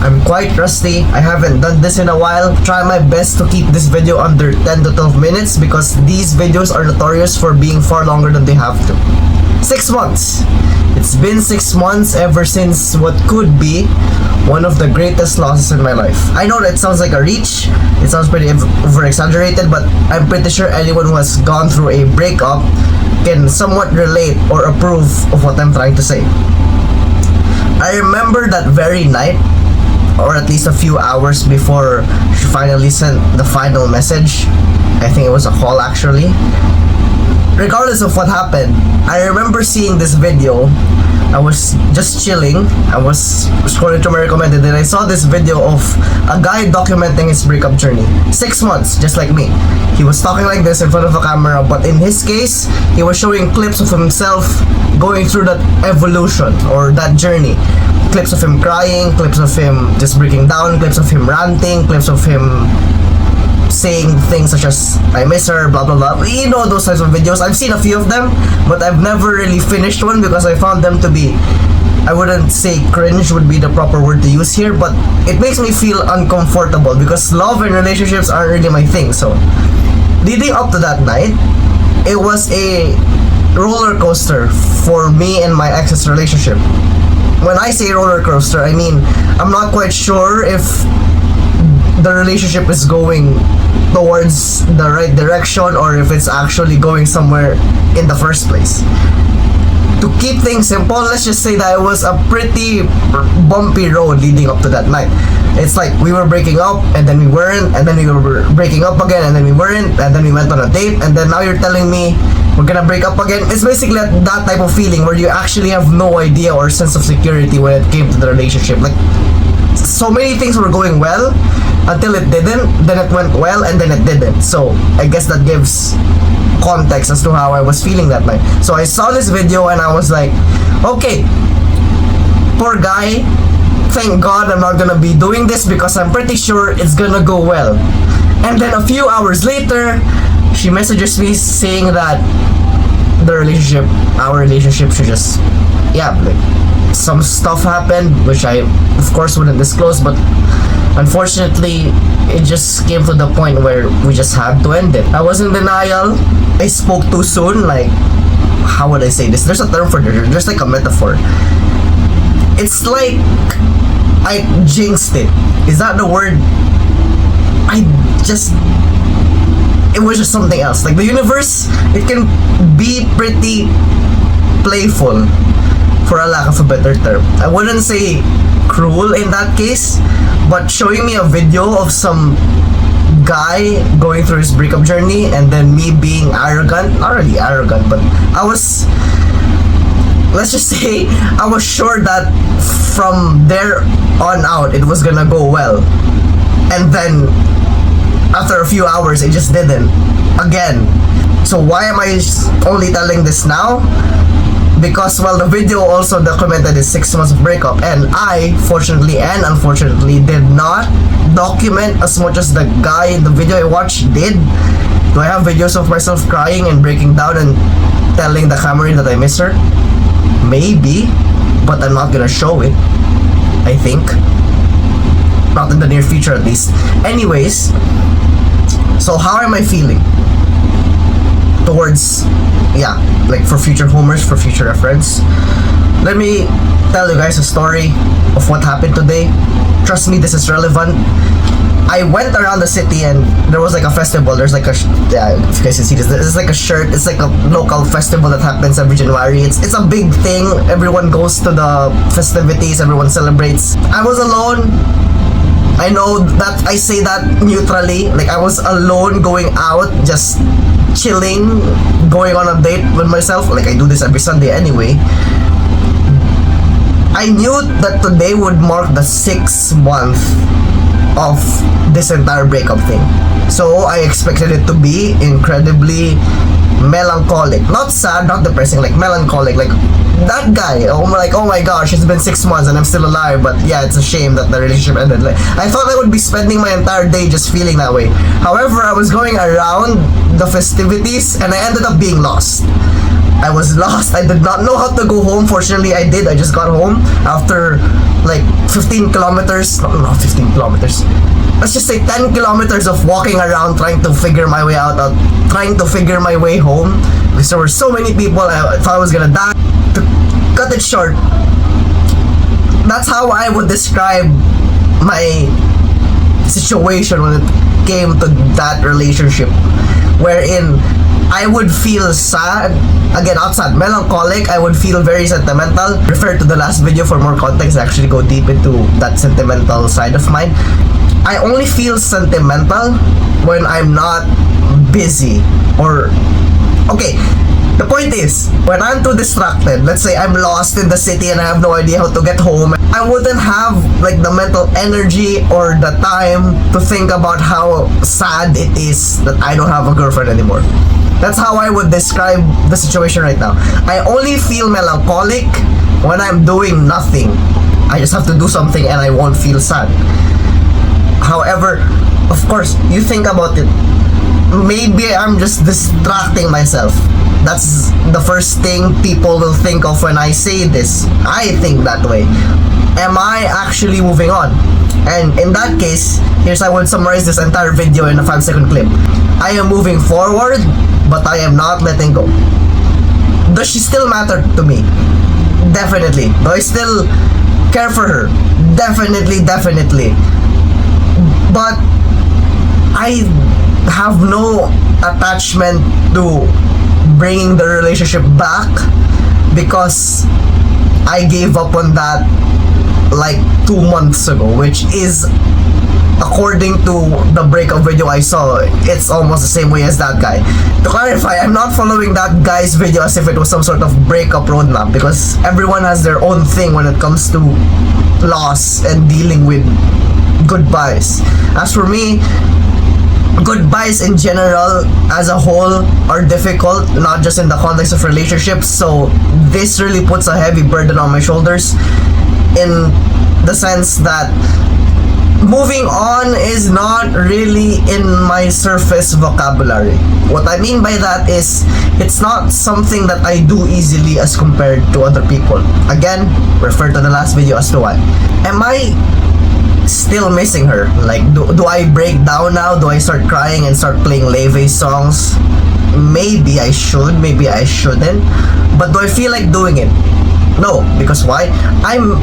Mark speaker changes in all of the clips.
Speaker 1: I'm quite rusty. I haven't done this in a while. Try my best to keep this video under 10 to 12 minutes because these videos are notorious for being far longer than they have to. 6 months. It's been 6 months ever since what could be one of the greatest losses in my life. I know that sounds like a reach. It sounds pretty over-exaggerated, but I'm pretty sure anyone who has gone through a breakup can somewhat relate or approve of what I'm trying to say. I remember that very night, or at least a few hours before she finally sent the final message. I think it was a call actually. Regardless of what happened, I remember seeing this video. I was just chilling. I was scrolling through my recommended and I saw this video of a guy documenting his breakup journey. 6 months, just like me. He was talking like this in front of a camera, but in his case, he was showing clips of himself going through that evolution or that journey. Clips of him crying, clips of him just breaking down, clips of him ranting, clips of him saying things such as I miss her, blah blah blah. You know those types of videos. I've seen a few of them, but I've never really finished one because I found them to be, I wouldn't say cringe would be the proper word to use here, but it makes me feel uncomfortable because love and relationships aren't really my thing. So leading up to that night, it was a roller coaster for me and my ex's relationship. When I say roller coaster, I mean I'm not quite sure if the relationship is going towards the right direction or if it's actually going somewhere in the first place. To keep things simple, let's just say that it was a pretty bumpy road leading up to that night. It's like we were breaking up and then we weren't, and then we were breaking up again and then we weren't, and then we went on a date, and then now you're telling me we're gonna break up again. It's basically that type of feeling where you actually have no idea or sense of security when it came to the relationship. Like, so many things were going well until it didn't, then it went well, and then it didn't. So I guess that gives context as to how I was feeling that night. So I saw this video and I was like, okay, poor guy, thank God I'm not gonna be doing this because I'm pretty sure it's gonna go well. And then a few hours later, she messages me saying that our relationship should just, yeah, like some stuff happened, which I of course wouldn't disclose, but unfortunately it just came to the point where we just had to end it. I was in denial. I spoke too soon. Like, how would I say this? There's a term for it. There's like a metaphor. It's like I jinxed it. Is that the word? It was just something else. Like the universe, it can be pretty playful, for a lack of a better term. I wouldn't say cruel in that case, but showing me a video of some guy going through his breakup journey and then me being arrogant, not really arrogant, but let's just say I was sure that from there on out it was gonna go well, and then after a few hours it just didn't again. So why am I only telling this now? Because, well, the video also documented his 6 months of breakup, and I, fortunately and unfortunately, did not document as much as the guy in the video I watched did. Do I have videos of myself crying and breaking down and telling the camera that I miss her? Maybe, but I'm not gonna show it, I think. Not in the near future at least. Anyways, so how am I feeling towards, yeah, like for future homers, for future reference? Let me tell you guys a story of what happened today. Trust me, this is relevant. I went around the city and there was like a festival. There's like yeah, if you guys can see this, it's like a shirt. It's like a local festival that happens every January. It's a big thing. Everyone goes to the festivities. Everyone celebrates. I was alone. I know that I say that neutrally. Like, I was alone going out, just chilling, going on a date with myself. Like, I do this every Sunday anyway. I knew that today would mark the 6th month of this entire breakup thing. So I expected it to be incredibly melancholic. Not sad, not depressing, like melancholic. Like, that guy, oh my gosh, it's been 6 months and I'm still alive, but yeah, it's a shame that the relationship ended. Like, I thought I would be spending my entire day just feeling that way. However, I was going around the festivities and I ended up being lost. I was lost. I did not know how to go home. Fortunately, I did. I just got home after like 15 kilometers, not 15 kilometers, let's just say 10 kilometers of walking around trying to figure my way out, trying to figure my way home, because there were so many people. I thought I was gonna die. To cut it short, that's how I would describe my situation when it came to that relationship, wherein I would feel sad, again not sad, melancholic. I would feel very sentimental. Refer to the last video for more context. I actually go deep into that sentimental side of mine. I only feel sentimental when I'm not busy, or okay, the point is, when I'm too distracted, let's say I'm lost in the city and I have no idea how to get home, I wouldn't have like the mental energy or the time to think about how sad it is that I don't have a girlfriend anymore. That's how I would describe the situation right now. I only feel melancholic when I'm doing nothing. I just have to do something and I won't feel sad. However, of course, you think about it, maybe I'm just distracting myself. That's the first thing people will think of when I say this. I think that way. Am I actually moving on? And in that case, here's how I would summarize this entire video in a 5-second clip. I am moving forward, but I am not letting go. Does she still matter to me? Definitely. Do I still care for her? Definitely, definitely. But I have no attachment to bringing the relationship back, because I gave up on that like 2 months ago, which is, according to the breakup video I saw, it's almost the same way as that guy. To clarify, I'm not following that guy's video as if it was some sort of breakup roadmap, because everyone has their own thing when it comes to loss and dealing with goodbyes. As for me, goodbyes in general as a whole are difficult, not just in the context of relationships. So this really puts a heavy burden on my shoulders, in the sense that moving on is not really in my surface vocabulary. What I mean by that is, it's not something that I do easily as compared to other people. Again, refer to the last video as to why. Am I still missing her? Like, do I break down now? Do I start crying and start playing Leve songs? Maybe I should, maybe I shouldn't. But do I feel like doing it? No, because why? I'm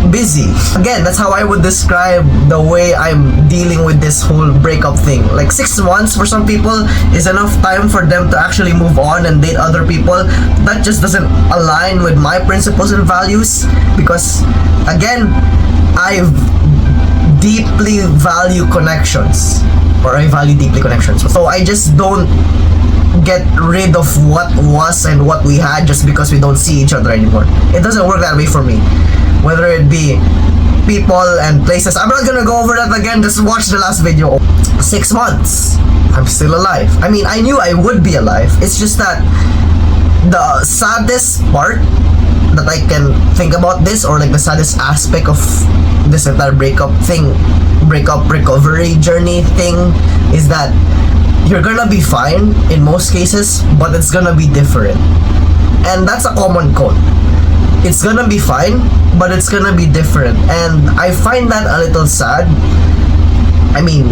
Speaker 1: busy. Again, that's how I would describe the way I'm dealing with this whole breakup thing. Like 6 months for some people is enough time for them to actually move on and date other people. That just doesn't align with my principles and values, because again, I deeply value connections, or I value deeply connections. So I just don't get rid of what was and what we had just because we don't see each other anymore. It doesn't work that way for me. Whether it be people and places, I'm not gonna go over that again, just watch the last video. 6 months, I'm still alive. I mean, I knew I would be alive. It's just that the saddest part that I can think about this, or like the saddest aspect of this entire breakup recovery journey thing, is that you're gonna be fine in most cases, but it's gonna be different. And that's a common code. It's gonna be fine, but it's gonna be different. And I find that a little sad. I mean,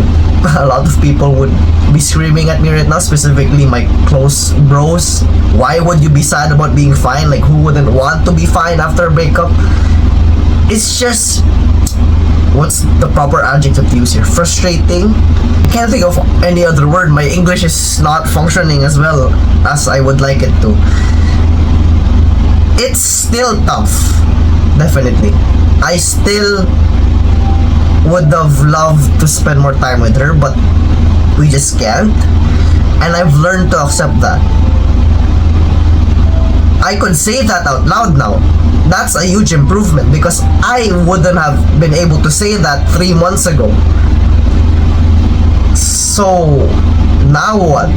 Speaker 1: a lot of people would be screaming at me right now, specifically my close bros. Why would you be sad about being fine? Like, who wouldn't want to be fine after a breakup? It's just, what's the proper adjective to use here? Frustrating? I can't think of any other word. My English is not functioning as well as I would like it to. It's still tough, definitely. I still would have loved to spend more time with her, but we just can't. And I've learned to accept that. I could say that out loud now. That's a huge improvement, because I wouldn't have been able to say that 3 months ago. So, now what?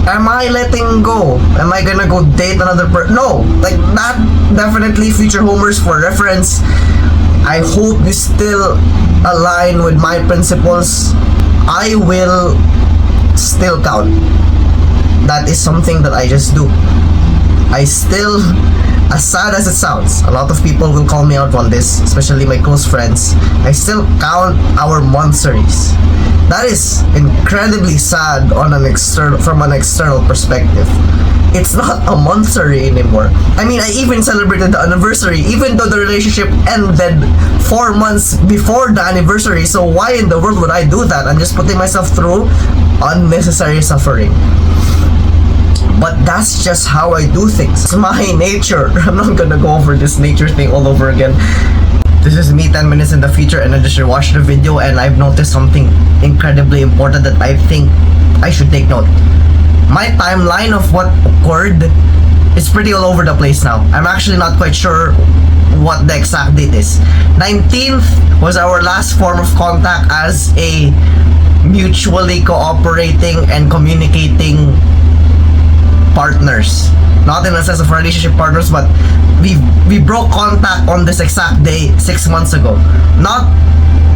Speaker 1: Am I letting go? Am I gonna go date another person? No, like that, definitely future homers for reference. I hope you still align with my principles. I will still count. That is something that I just do. I still as sad as it sounds, a lot of people will call me out on this, especially my close friends. I still count our monthsaries. That is incredibly sad on from an external perspective. It's not a monthsary anymore. I mean, I even celebrated the anniversary, even though the relationship ended 4 months before the anniversary. So why in the world would I do that? I'm just putting myself through unnecessary suffering. But that's just how I do things. It's my nature. I'm not gonna go over this nature thing all over again. This is me 10 minutes in the future, and I just watched the video and I've noticed something incredibly important that I think I should take note. My timeline of what occurred is pretty all over the place now. I'm actually not quite sure what the exact date is. 19th was our last form of contact as a mutually cooperating and communicating partners. Not in a sense of relationship partners, but we broke contact on this exact day 6 months ago. Not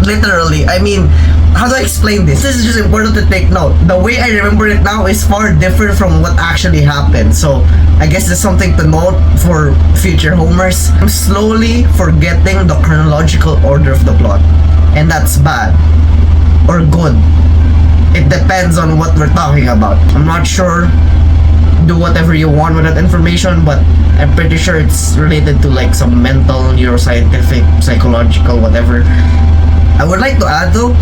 Speaker 1: literally. I mean, how do I explain this? This is just important to take note. The way I remember it now is far different from what actually happened. So I guess there's something to note for future homers. I'm slowly forgetting the chronological order of the plot. And that's bad or good. It depends on what we're talking about. I'm not sure. Do whatever you want with that information, but I'm pretty sure it's related to like some mental, neuroscientific, psychological, whatever. I would like to add though,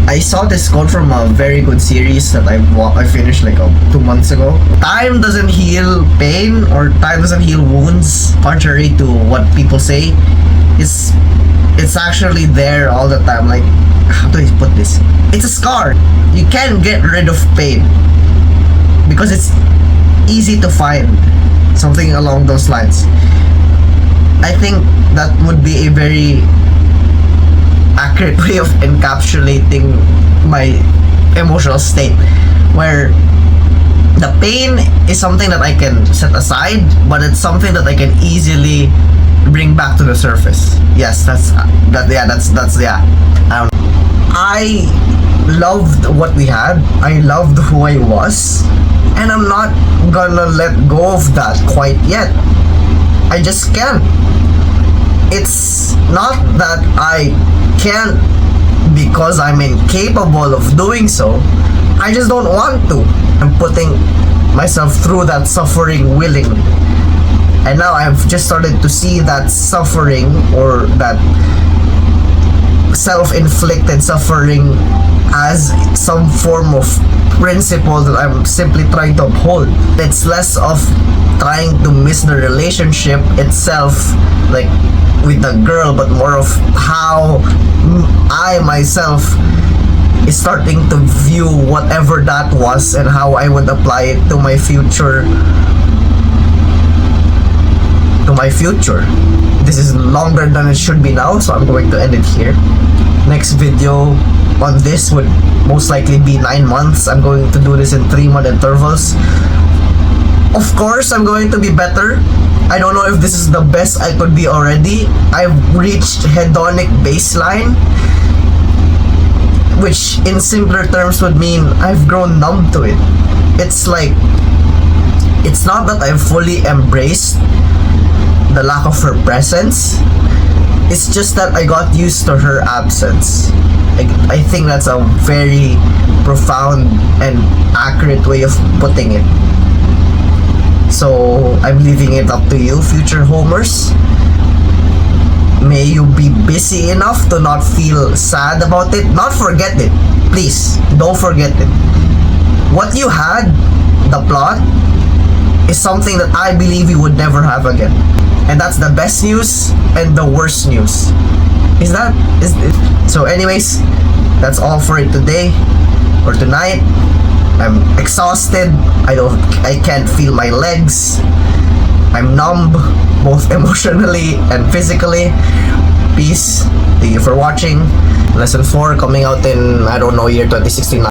Speaker 1: I saw this quote from a very good series that I finished like 2 months ago. Time doesn't heal pain, or time doesn't heal wounds, contrary to what people say. It's actually there all the time. Like, how do I put this? It's a scar. You can't get rid of pain because it's easy to find, something along those lines. I think that would be a very accurate way of encapsulating my emotional state, where the pain is something that I can set aside, but it's something that I can easily bring back to the surface. Yes, that's I loved what we had. I loved who I was, and I'm not gonna let go of that quite yet. I just can't. It's not that I can't because I'm incapable of doing so. I just don't want to. I'm putting myself through that suffering willingly. And now I've just started to see that suffering, or that self-inflicted suffering, as some form of principle that I'm simply trying to uphold. It's less of trying to miss the relationship itself, like with the girl, but more of how I myself is starting to view whatever that was and how I would apply it to my future. This is longer than it should be now, so I'm going to end it here. Next video on this would most likely be 9 months. I'm going to do this in 3-month intervals. Of course, I'm going to be better. I don't know if this is the best I could be already. I've reached hedonic baseline, which in simpler terms would mean I've grown numb to it. It's like, it's not that I've fully embraced the lack of her presence. It's just that I got used to her absence. I think that's a very profound and accurate way of putting it. So I'm leaving it up to you, future homers. May you be busy enough to not feel sad about it, not forget it. Please, don't forget it. What you had, the plot, is something that I believe we would never have again. And that's the best news and the worst news. So anyways, that's all for it today or tonight. I'm exhausted. I can't feel my legs. I'm numb, both emotionally and physically. Peace. Thank you for watching. Lesson 4 coming out in, I don't know, year 2069.